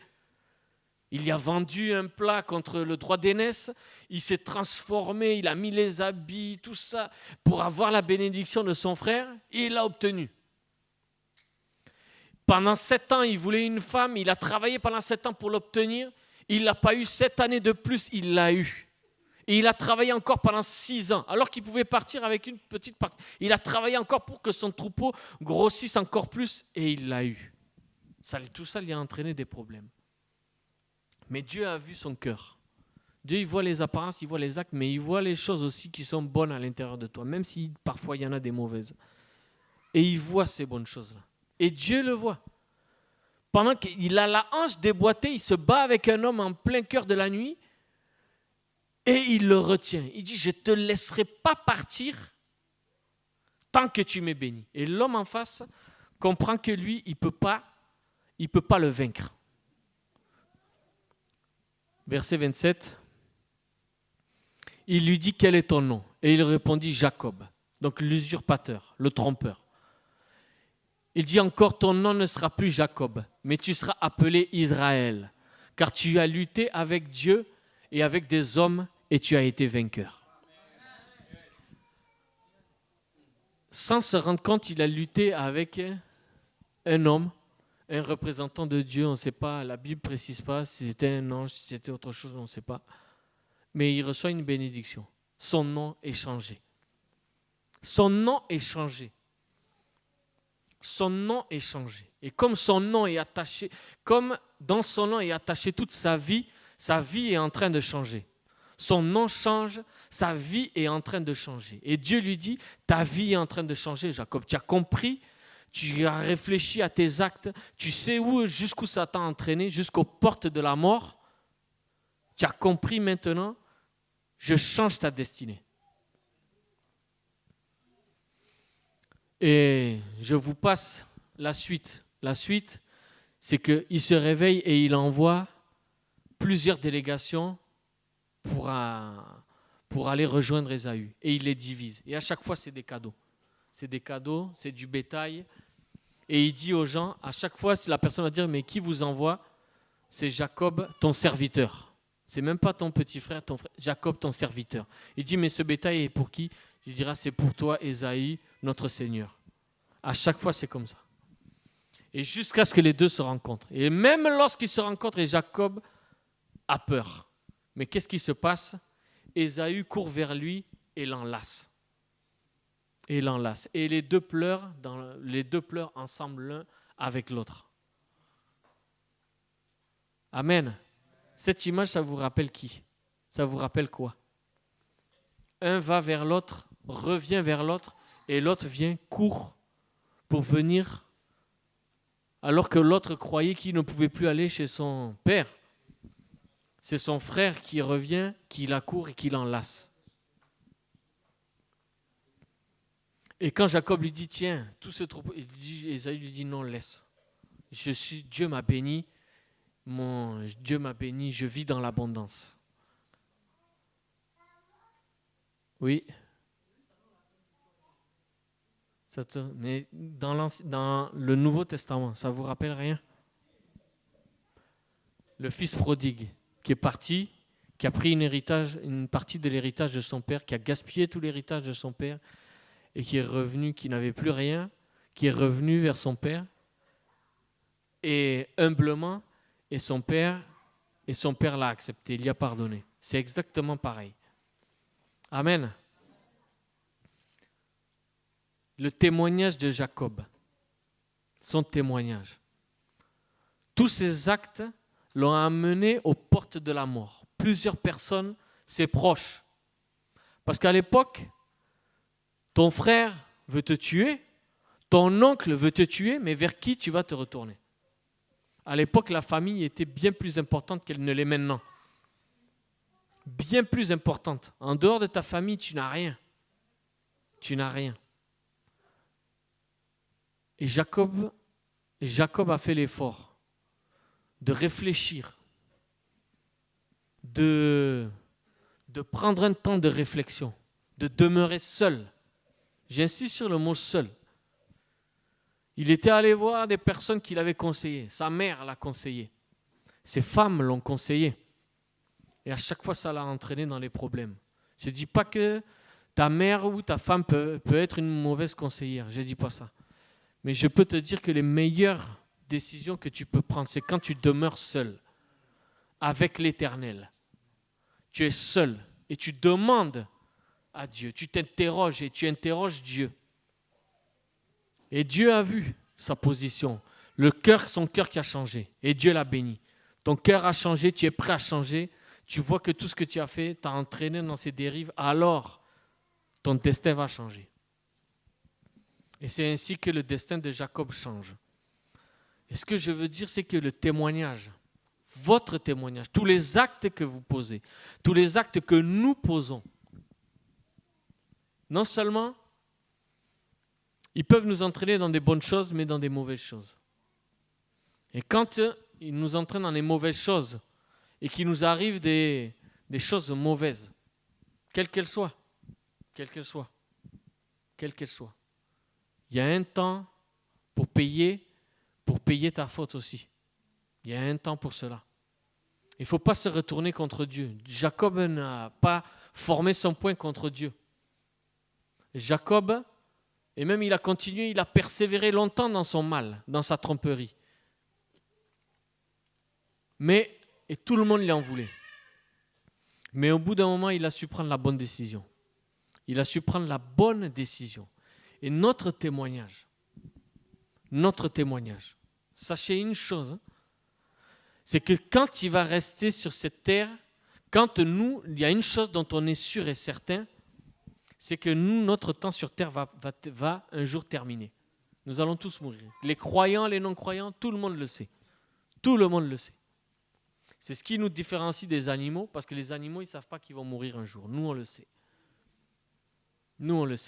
Il y a vendu un plat contre le droit d'aînesse, il s'est transformé, il a mis les habits, tout ça, pour avoir la bénédiction de son frère, et il l'a obtenu. Pendant 7 ans, il voulait une femme, il a travaillé pendant 7 ans pour l'obtenir, il ne l'a pas eu, 7 années de plus, il l'a eu. Et il a travaillé encore pendant 6 ans, alors qu'il pouvait partir avec une petite partie. Il a travaillé encore pour que son troupeau grossisse encore plus, et il l'a eu. Tout ça lui a entraîné des problèmes. Mais Dieu a vu son cœur. Dieu, il voit les apparences, il voit les actes, mais il voit les choses aussi qui sont bonnes à l'intérieur de toi, même si parfois il y en a des mauvaises. Et il voit ces bonnes choses-là. Et Dieu le voit. Pendant qu'il a la hanche déboîtée, il se bat avec un homme en plein cœur de la nuit, et il le retient. Il dit, je ne te laisserai pas partir tant que tu m'es béni. Et l'homme en face comprend que lui, il ne peut pas le vaincre. Verset 27. Il lui dit, quel est ton nom? Et il répondit, Jacob. Donc l'usurpateur, le trompeur. Il dit encore, ton nom ne sera plus Jacob, mais tu seras appelé Israël, car tu as lutté avec Dieu et avec des hommes, et tu as été vainqueur. Sans se rendre compte, il a lutté avec un homme, un représentant de Dieu, on ne sait pas, la Bible ne précise pas si c'était un ange, si c'était autre chose, on ne sait pas. Mais il reçoit une bénédiction. Son nom est changé. Son nom est changé. Son nom est changé. Et comme son nom est attaché, comme dans son nom est attaché toute sa vie est en train de changer. Son nom change, sa vie est en train de changer. Et Dieu lui dit, ta vie est en train de changer, Jacob. Tu as compris, tu as réfléchi à tes actes, tu sais jusqu'où ça t'a entraîné, jusqu'aux portes de la mort. Tu as compris maintenant, je change ta destinée. Et je vous passe la suite. La suite, c'est qu'il se réveille et il envoie plusieurs délégations pour aller rejoindre Ésaü. Et il les divise. Et à chaque fois, c'est des cadeaux. C'est des cadeaux, c'est du bétail. Et il dit aux gens, à chaque fois, la personne va dire, mais qui vous envoie? C'est Jacob, ton serviteur. C'est même pas ton petit frère, Jacob, ton serviteur. Il dit, mais ce bétail est pour qui? Il dira, c'est pour toi, Ésaü, notre Seigneur. À chaque fois, c'est comme ça. Et jusqu'à ce que les deux se rencontrent. Et même lorsqu'ils se rencontrent, et Jacob a peur. Mais qu'est-ce qui se passe? Ésaü court vers lui et l'enlace. et l'enlace. Et les deux pleurent ensemble l'un avec l'autre. Amen. Cette image, ça vous rappelle qui? Ça vous rappelle quoi? Un va vers l'autre, revient vers l'autre, et l'autre vient, court pour venir, alors que l'autre croyait qu'il ne pouvait plus aller chez son père. C'est son frère qui revient, qui l'accourt et qui l'enlace. Et quand Jacob lui dit, tiens, tout ce troupeau, Ésaü lui dit, non, laisse. Dieu m'a béni, Dieu m'a béni, je vis dans l'abondance. Oui. Mais dans le Nouveau Testament, ça ne vous rappelle rien? Le fils prodigue qui est parti, qui a pris une partie de l'héritage de son père, qui a gaspillé tout l'héritage de son père et qui est revenu, qui n'avait plus rien, qui est revenu vers son père et humblement, et son père l'a accepté, il lui a pardonné. C'est exactement pareil. Amen. Le témoignage de Jacob, son témoignage. Tous ces actes l'ont amené aux portes de la mort. Plusieurs personnes, ses proches. Parce qu'à l'époque, ton frère veut te tuer, ton oncle veut te tuer, mais vers qui tu vas te retourner? À l'époque, la famille était bien plus importante qu'elle ne l'est maintenant. Bien plus importante. En dehors de ta famille, tu n'as rien. Tu n'as rien. Et Jacob a fait l'effort de réfléchir, de prendre un temps de réflexion, de demeurer seul. J'insiste sur le mot seul. Il était allé voir des personnes qui l'avaient conseillé. Sa mère l'a conseillé. Ses femmes l'ont conseillé. Et à chaque fois, ça l'a entraîné dans les problèmes. Je ne dis pas que ta mère ou ta femme peut être une mauvaise conseillère. Je ne dis pas ça. Mais je peux te dire que les meilleures décisions que tu peux prendre, c'est quand tu demeures seul, avec l'Éternel. Tu es seul et tu demandes à Dieu. Tu t'interroges et tu interroges Dieu. Et Dieu a vu sa position, son cœur qui a changé. Et Dieu l'a béni. Ton cœur a changé, tu es prêt à changer. Tu vois que tout ce que tu as fait t'a entraîné dans ces dérives. Alors, ton destin va changer. Et c'est ainsi que le destin de Jacob change. Et ce que je veux dire, c'est que le témoignage, votre témoignage, tous les actes que vous posez, tous les actes que nous posons, non seulement ils peuvent nous entraîner dans des bonnes choses, mais dans des mauvaises choses. Et quand ils nous entraînent dans les mauvaises choses et qu'il nous arrive des choses mauvaises, quelles qu'elles soient, il y a un temps pour payer ta faute aussi. Il y a un temps pour cela. Il ne faut pas se retourner contre Dieu. Jacob n'a pas formé son poing contre Dieu. Jacob, et même il a continué, il a persévéré longtemps dans son mal, dans sa tromperie. Et tout le monde lui en voulait. Mais au bout d'un moment, il a su prendre la bonne décision. Il a su prendre la bonne décision. Et notre témoignage, sachez une chose, c'est que quand il va rester sur cette terre, il y a une chose dont on est sûr et certain, c'est que notre temps sur terre va un jour terminer. Nous allons tous mourir. Les croyants, les non-croyants, tout le monde le sait. Tout le monde le sait. C'est ce qui nous différencie des animaux, parce que les animaux, ils ne savent pas qu'ils vont mourir un jour. Nous, on le sait.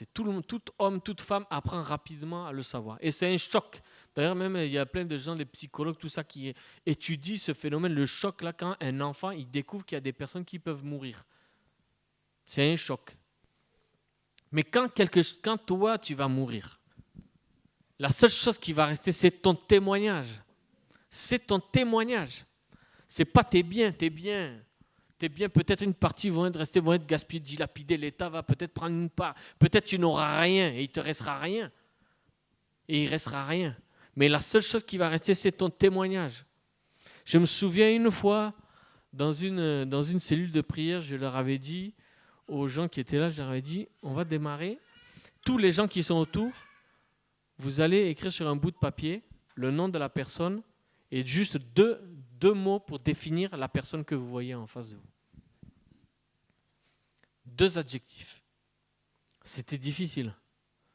Tout homme, toute femme apprend rapidement à le savoir. Et c'est un choc. D'ailleurs, même, il y a plein de gens, des psychologues, tout ça, qui étudient ce phénomène, le choc, là, quand un enfant, il découvre qu'il y a des personnes qui peuvent mourir. C'est un choc. Mais quand toi, tu vas mourir, la seule chose qui va rester, c'est ton témoignage. C'est ton témoignage. C'est pas tes biens. Tes biens, peut-être une partie vont être gaspillés, dilapidés. L'État va peut-être prendre une part. Peut-être tu n'auras rien et il te restera rien. Mais la seule chose qui va rester, c'est ton témoignage. Je me souviens une fois, dans une cellule de prière, je leur avais dit aux gens qui étaient là, je leur avais dit, on va démarrer. tous les gens qui sont autour, vous allez écrire sur un bout de papier le nom de la personne et juste deux mots pour définir la personne que vous voyez en face de vous. 2 adjectifs. C'était difficile.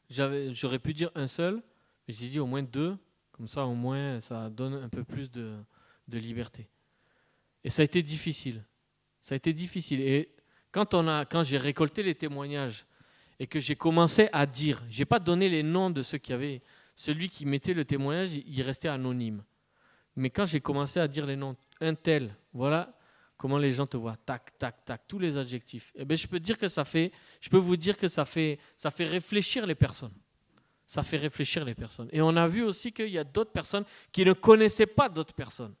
J'aurais pu dire un seul, mais j'ai dit au moins 2, comme ça au moins ça donne un peu plus de liberté. Et ça a été difficile. Ça a été difficile. Et quand j'ai récolté les témoignages et que j'ai commencé à dire, je n'ai pas donné les noms de ceux qui avaient, celui qui mettait le témoignage, il restait anonyme. Mais quand j'ai commencé à dire les noms, un tel, voilà comment les gens te voient, tac, tac, tac, tous les adjectifs. Eh bien, je peux vous dire que ça fait réfléchir les personnes. Ça fait réfléchir les personnes. Et on a vu aussi qu'il y a d'autres personnes qui ne connaissaient pas d'autres personnes.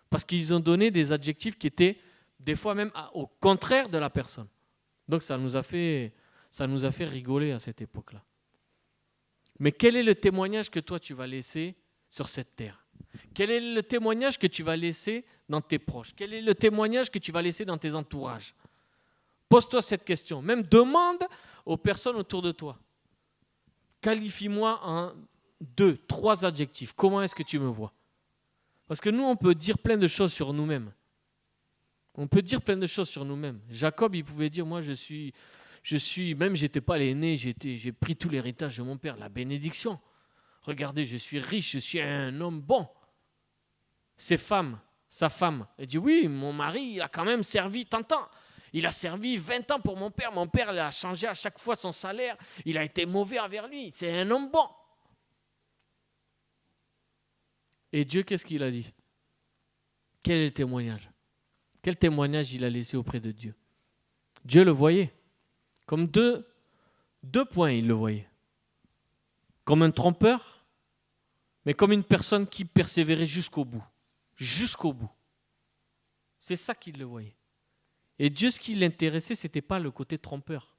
Parce qu'ils ont donné des adjectifs qui étaient des fois même au contraire de la personne. Donc ça nous a fait rigoler à cette époque-là. Mais quel est le témoignage que toi tu vas laisser sur cette terre? Quel est le témoignage que tu vas laisser dans tes proches? Quel est le témoignage que tu vas laisser dans tes entourages? Pose-toi cette question. Même demande aux personnes autour de toi. Qualifie-moi en 2, 3 adjectifs. Comment est-ce que tu me vois? Parce que nous, on peut dire plein de choses sur nous-mêmes. On peut dire plein de choses sur nous-mêmes. Jacob, il pouvait dire, moi je suis même j'étais pas l'aîné, j'ai pris tout l'héritage de mon père, la bénédiction. Regardez, je suis riche, je suis un homme bon. Sa femme, elle dit, oui, mon mari, il a quand même servi tant de temps. Il a servi 20 ans pour mon père. Mon père, il a changé à chaque fois son salaire. Il a été mauvais envers lui. C'est un homme bon. Et Dieu, qu'est-ce qu'il a dit? Quel est le témoignage? Quel témoignage il a laissé auprès de Dieu? Dieu le voyait. Comme deux points, il le voyait. Comme un trompeur, mais comme une personne qui persévérait jusqu'au bout. Jusqu'au bout. C'est ça qu'il le voyait. Et Dieu, ce qui l'intéressait, ce n'était pas le côté trompeur.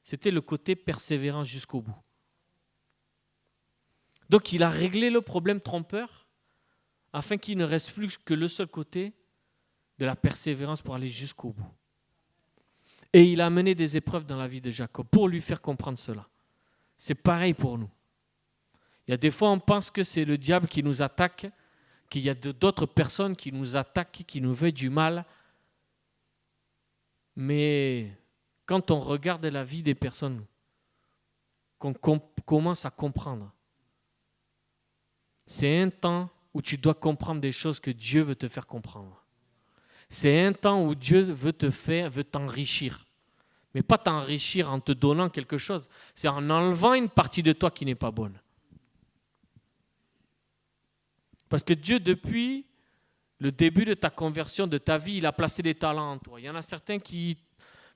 C'était le côté persévérant jusqu'au bout. Donc il a réglé le problème trompeur afin qu'il ne reste plus que le seul côté de la persévérance pour aller jusqu'au bout. Et il a amené des épreuves dans la vie de Jacob pour lui faire comprendre cela. C'est pareil pour nous. Il y a des fois, on pense que c'est le diable qui nous attaque, qu'il y a d'autres personnes qui nous attaquent, qui nous veulent du mal. Mais quand on regarde la vie des personnes, qu'on commence à comprendre, c'est un temps où tu dois comprendre des choses que Dieu veut te faire comprendre. C'est un temps où Dieu veut t'enrichir. Mais pas t'enrichir en te donnant quelque chose. C'est en enlevant une partie de toi qui n'est pas bonne. Parce que Dieu, depuis le début de ta conversion, de ta vie, il a placé des talents en toi. Il y en a certains qui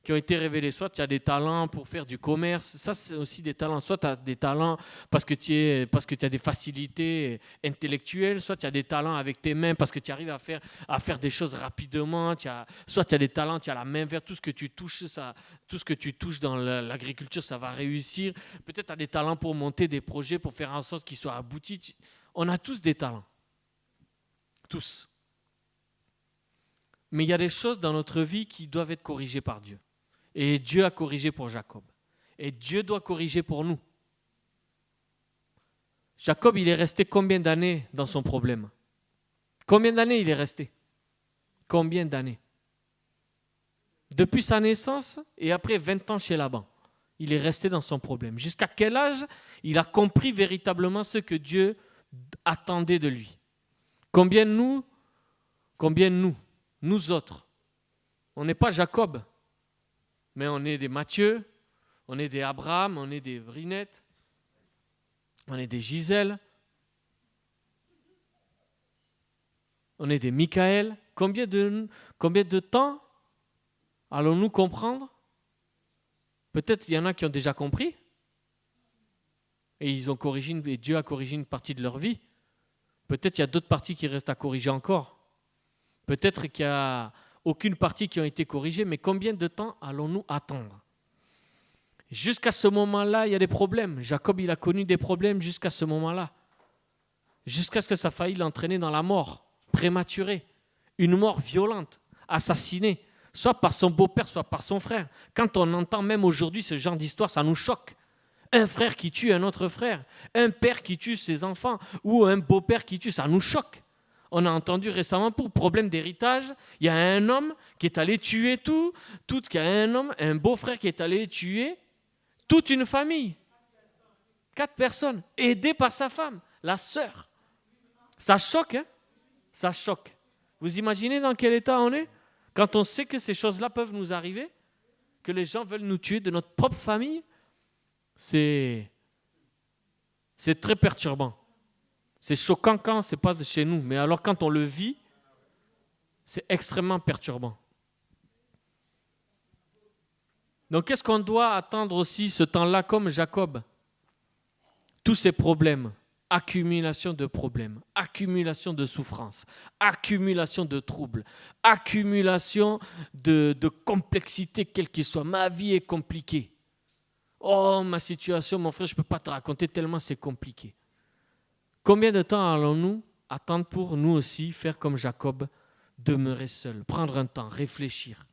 ont été révélés. Soit tu as des talents pour faire du commerce. Ça, c'est aussi des talents. Soit tu as des talents parce que tu as des facilités intellectuelles. Soit tu as des talents avec tes mains parce que tu arrives à faire des choses rapidement. Soit tu as des talents, tu as la main verte. Tout ce que tu touches dans l'agriculture, ça va réussir. Peut-être tu as des talents pour monter des projets, pour faire en sorte qu'ils soient aboutis. On a tous des talents. Tous. Mais il y a des choses dans notre vie qui doivent être corrigées par Dieu. Et Dieu a corrigé pour Jacob. Et Dieu doit corriger pour nous. Jacob, il est resté combien d'années dans son problème? Combien d'années il est resté? Combien d'années? Depuis sa naissance et après 20 ans chez Laban, il est resté dans son problème. Jusqu'à quel âge il a compris véritablement ce que Dieu attendait de lui? Combien nous, nous autres, on n'est pas Jacob, mais on est des Matthieu, on est des Abraham, on est des Brinette, on est des Gisèle, on est des Michael. Combien de temps allons-nous comprendre? Peut-être il y en a qui ont déjà compris et Dieu a corrigé une partie de leur vie. Peut-être il y a d'autres parties qui restent à corriger encore. Peut-être qu'il n'y a aucune partie qui a été corrigée, mais combien de temps allons-nous attendre? Jusqu'à ce moment-là, il y a des problèmes. Jacob, il a connu des problèmes jusqu'à ce moment-là. Jusqu'à ce que ça faille l'entraîner dans la mort prématurée. Une mort violente, assassinée, soit par son beau-père, soit par son frère. Quand on entend même aujourd'hui ce genre d'histoire, ça nous choque. Un frère qui tue un autre frère, un père qui tue ses enfants ou un beau-père qui tue, ça nous choque. On a entendu récemment pour problème d'héritage, il y a un homme qui est allé tuer il y a un beau-frère qui est allé tuer toute une famille. 4 personnes, aidées par sa femme, la sœur. Ça choque, hein? Ça choque. Vous imaginez dans quel état on est? Quand on sait que ces choses-là peuvent nous arriver, que les gens veulent nous tuer de notre propre famille, c'est très perturbant. C'est choquant quand ce n'est pas de chez nous, mais alors quand on le vit, c'est extrêmement perturbant. Donc qu'est-ce qu'on doit attendre aussi ce temps-là comme Jacob? Tous ces problèmes, accumulation de problèmes, accumulation de souffrances, accumulation de troubles, accumulation de complexité quelle qu'elle soit. Ma vie est compliquée. Oh, ma situation, mon frère, je ne peux pas te raconter tellement c'est compliqué. Combien de temps allons-nous attendre pour nous aussi faire comme Jacob, demeurer seul, prendre un temps, réfléchir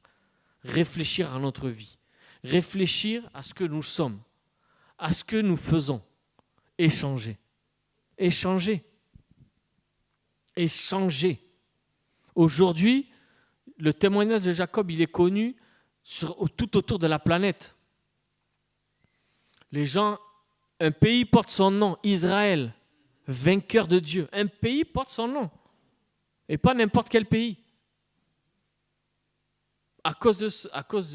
à notre vie, réfléchir à ce que nous sommes, à ce que nous faisons, échanger. Aujourd'hui, le témoignage de Jacob, il est connu tout autour de la planète. Les gens, un pays porte son nom, Israël, vainqueur de Dieu. Un pays porte son nom, et pas n'importe quel pays. À cause de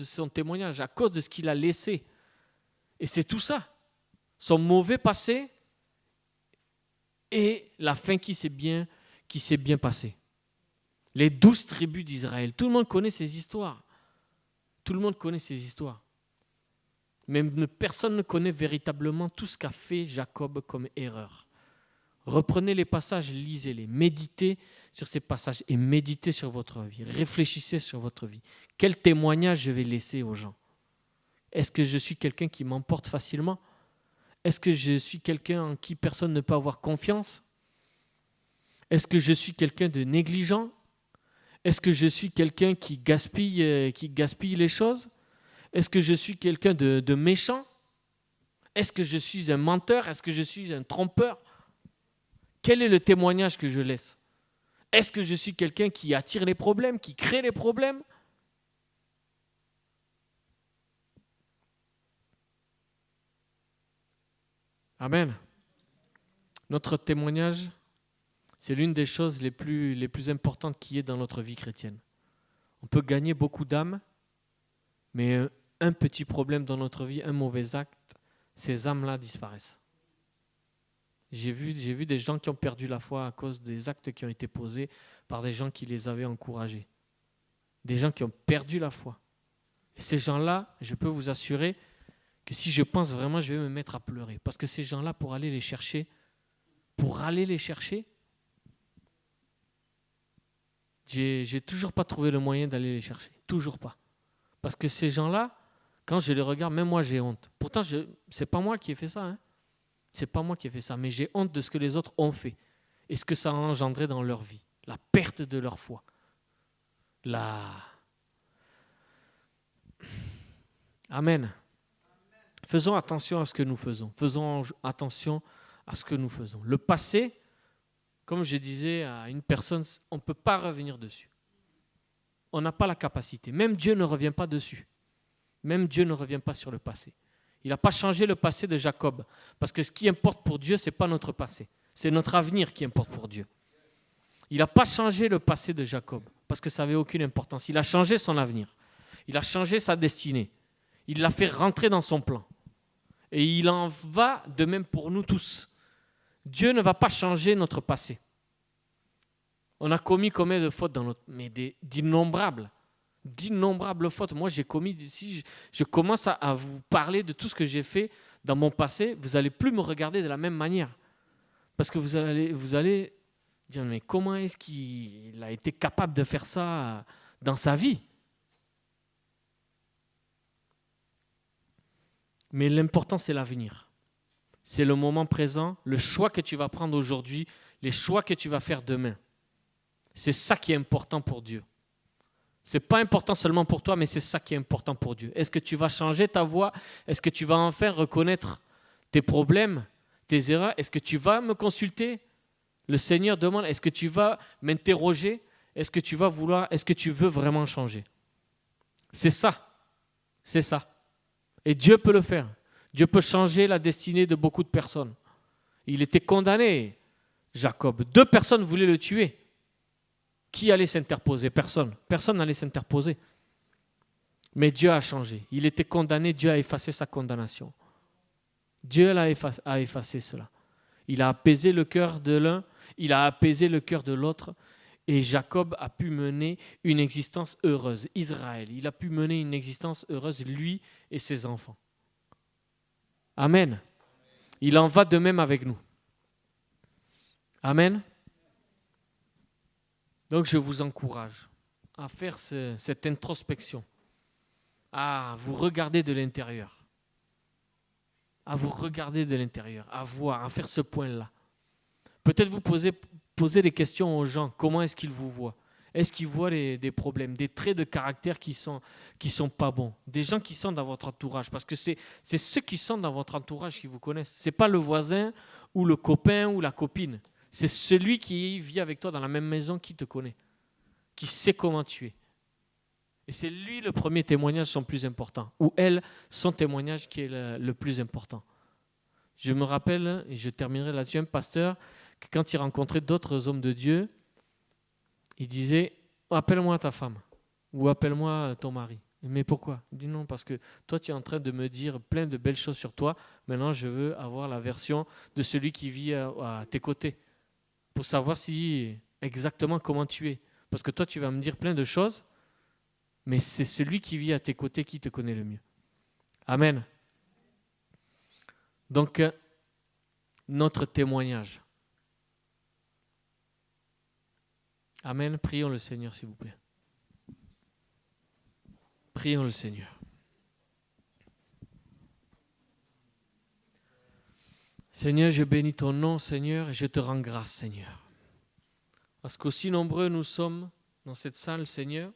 son témoignage, à cause de ce qu'il a laissé. Et c'est tout ça. Son mauvais passé et la fin qui s'est bien passée. Les 12 tribus d'Israël. Tout le monde connaît ces histoires. Mais personne ne connaît véritablement tout ce qu'a fait Jacob comme erreur. Reprenez les passages, lisez-les, méditez sur ces passages et méditez sur votre vie. Réfléchissez sur votre vie. Quel témoignage je vais laisser aux gens? Est-ce que je suis quelqu'un qui m'emporte facilement? Est-ce que je suis quelqu'un en qui personne ne peut avoir confiance? Est-ce que je suis quelqu'un de négligent? Est-ce que je suis quelqu'un qui gaspille les choses? Est-ce que je suis quelqu'un de méchant? Est-ce que je suis un menteur? Est-ce que je suis un trompeur? Quel est le témoignage que je laisse? Est-ce que je suis quelqu'un qui attire les problèmes, qui crée les problèmes? Amen. Notre témoignage, c'est l'une des choses les plus importantes qui est dans notre vie chrétienne. On peut gagner beaucoup d'âmes, mais un petit problème dans notre vie, un mauvais acte, ces âmes-là disparaissent. J'ai vu des gens qui ont perdu la foi à cause des actes qui ont été posés par des gens qui les avaient encouragés. Des gens qui ont perdu la foi. Et ces gens-là, je peux vous assurer que si je pense vraiment, je vais me mettre à pleurer. Parce que ces gens-là, pour aller les chercher, j'ai toujours pas trouvé le moyen d'aller les chercher. Toujours pas. Parce que ces gens-là, quand je les regarde, même moi j'ai honte. Pourtant, c'est pas moi qui ai fait ça. Hein. C'est pas moi qui ai fait ça. Mais j'ai honte de ce que les autres ont fait. Et ce que ça a engendré dans leur vie. La perte de leur foi. Amen. Faisons attention à ce que nous faisons. Faisons attention à ce que nous faisons. Le passé, comme je disais à une personne, on ne peut pas revenir dessus. On n'a pas la capacité. Même Dieu ne revient pas dessus. Même Dieu ne revient pas sur le passé. Il n'a pas changé le passé de Jacob. Parce que ce qui importe pour Dieu, ce n'est pas notre passé. C'est notre avenir qui importe pour Dieu. Il n'a pas changé le passé de Jacob. Parce que ça n'avait aucune importance. Il a changé son avenir. Il a changé sa destinée. Il l'a fait rentrer dans son plan. Et il en va de même pour nous tous. Dieu ne va pas changer notre passé. On a commis combien de fautes dans notre... Mais d'innombrables fautes. Moi, j'ai commis... Si je commence à vous parler de tout ce que j'ai fait dans mon passé, vous n'allez plus me regarder de la même manière. Parce que vous allez dire, mais comment est-ce qu'il a été capable de faire ça dans sa vie? Mais l'important, c'est l'avenir. C'est le moment présent, le choix que tu vas prendre aujourd'hui, les choix que tu vas faire demain. C'est ça qui est important pour Dieu. Ce n'est pas important seulement pour toi, mais c'est ça qui est important pour Dieu. Est-ce que tu vas changer ta voix? Est-ce que tu vas enfin reconnaître tes problèmes, tes erreurs, est-ce que tu vas me consulter? Le Seigneur demande, est-ce que tu vas m'interroger? Est-ce que tu veux vraiment changer? C'est ça. C'est ça. Et Dieu peut le faire. Dieu peut changer la destinée de beaucoup de personnes. Il était condamné, Jacob. 2 personnes voulaient le tuer. Qui allait s'interposer? Personne. Personne n'allait s'interposer. Mais Dieu a changé. Il était condamné, Dieu a effacé sa condamnation. Dieu a effacé cela. Il a apaisé le cœur de l'un, il a apaisé le cœur de l'autre, et Jacob a pu mener une existence heureuse. Israël, il a pu mener une existence heureuse, lui et ses enfants. Amen. Il en va de même avec nous. Amen. Donc je vous encourage à faire cette introspection, à vous regarder de l'intérieur, à voir, à faire ce point-là. Peut-être vous posez des questions aux gens, comment est-ce qu'ils vous voient? Est-ce qu'ils voient des problèmes, des traits de caractère qui sont pas bons? Des gens qui sont dans votre entourage, parce que c'est ceux qui sont dans votre entourage qui vous connaissent. Ce n'est pas le voisin ou le copain ou la copine. C'est celui qui vit avec toi dans la même maison qui te connaît, qui sait comment tu es. Et c'est lui le premier témoignage son plus important, ou elle, son témoignage qui est le plus important. Je me rappelle, et je terminerai là-dessus, un pasteur, que quand il rencontrait d'autres hommes de Dieu, il disait « Appelle-moi ta femme » ou « Appelle-moi ton mari ». Mais pourquoi? Il dit non, parce que toi tu es en train de me dire plein de belles choses sur toi, maintenant je veux avoir la version de celui qui vit à tes côtés, pour savoir exactement comment tu es. Parce que toi tu vas me dire plein de choses, mais c'est celui qui vit à tes côtés qui te connaît le mieux. Amen. Donc, notre témoignage. Amen. Prions le Seigneur, s'il vous plaît. Prions le Seigneur. Seigneur, je bénis ton nom, Seigneur, et je te rends grâce, Seigneur. Parce qu'aussi nombreux nous sommes dans cette salle, Seigneur,